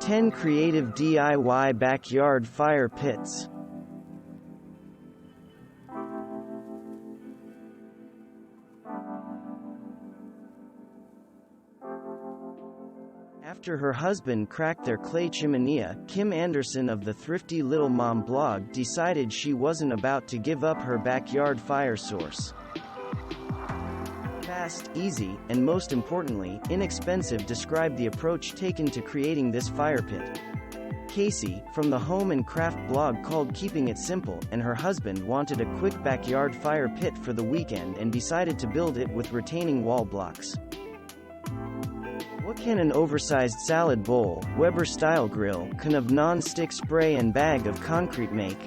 10 Creative DIY Backyard Fire Pits. After her husband cracked their clay chimney, Kim Anderson of the Thrifty Little Mom blog decided she wasn't about to give up her backyard fire source. Fast, easy, and most importantly, inexpensive described the approach taken to creating this fire pit. Casey, from the home and craft blog called Keeping It Simple, and her husband wanted a quick backyard fire pit for the weekend and decided to build it with retaining wall blocks. What can an oversized salad bowl, Weber-style grill, can of non-stick spray and bag of concrete make?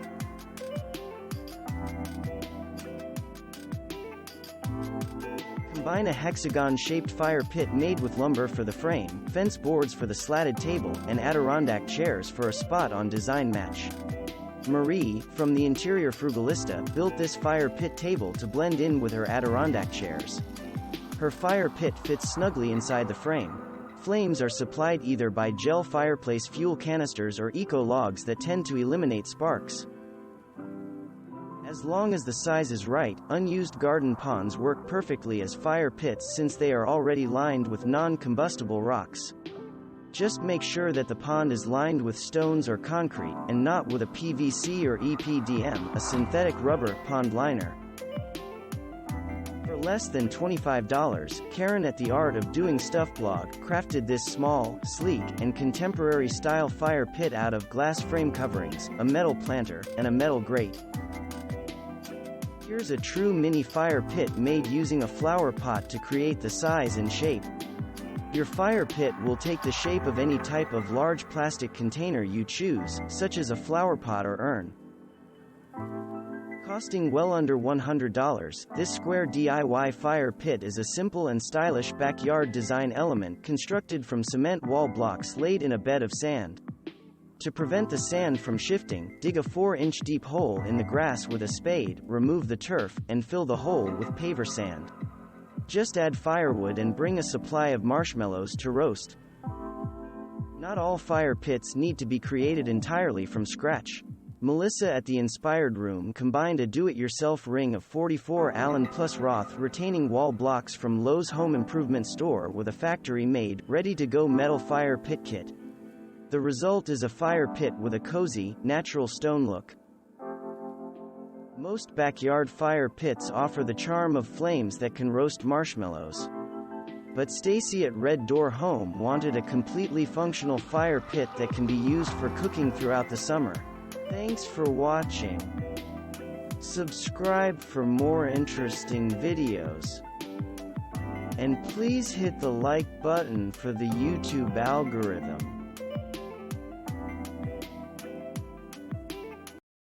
Combine a hexagon-shaped fire pit made with lumber for the frame, fence boards for the slatted table, and Adirondack chairs for a spot on design match. Marie, from the Interior Frugalista, built this fire pit table to blend in with her Adirondack chairs. Her fire pit fits snugly inside the frame. Flames are supplied either by gel fireplace fuel canisters or eco logs that tend to eliminate sparks. As long as the size is right, unused garden ponds work perfectly as fire pits since they are already lined with non-combustible rocks. Just make sure that the pond is lined with stones or concrete, and not with a PVC or EPDM, a synthetic rubber, pond liner. For less than $25, Karen at the Art of Doing Stuff blog crafted this small, sleek, and contemporary-style fire pit out of glass frame coverings, a metal planter, and a metal grate. Here's a true mini fire pit made using a flower pot to create the size and shape. Your fire pit will take the shape of any type of large plastic container you choose, such as a flower pot or urn. Costing well under $100, this square DIY fire pit is a simple and stylish backyard design element constructed from cement wall blocks laid in a bed of sand. To prevent the sand from shifting, dig a 4-inch deep hole in the grass with a spade, remove the turf, and fill the hole with paver sand. Just add firewood and bring a supply of marshmallows to roast. Not all fire pits need to be created entirely from scratch. Melissa at the Inspired Room combined a do-it-yourself ring of 44 Allen plus Roth retaining wall blocks from Lowe's Home Improvement Store with a factory-made, ready-to-go metal fire pit kit. The result is a fire pit with a cozy, natural stone look. Most backyard fire pits offer the charm of flames that can roast marshmallows. But Stacy at Red Door Home wanted a completely functional fire pit that can be used for cooking throughout the summer. Thanks for watching. Subscribe for more interesting videos. And please hit the like button for the YouTube algorithm.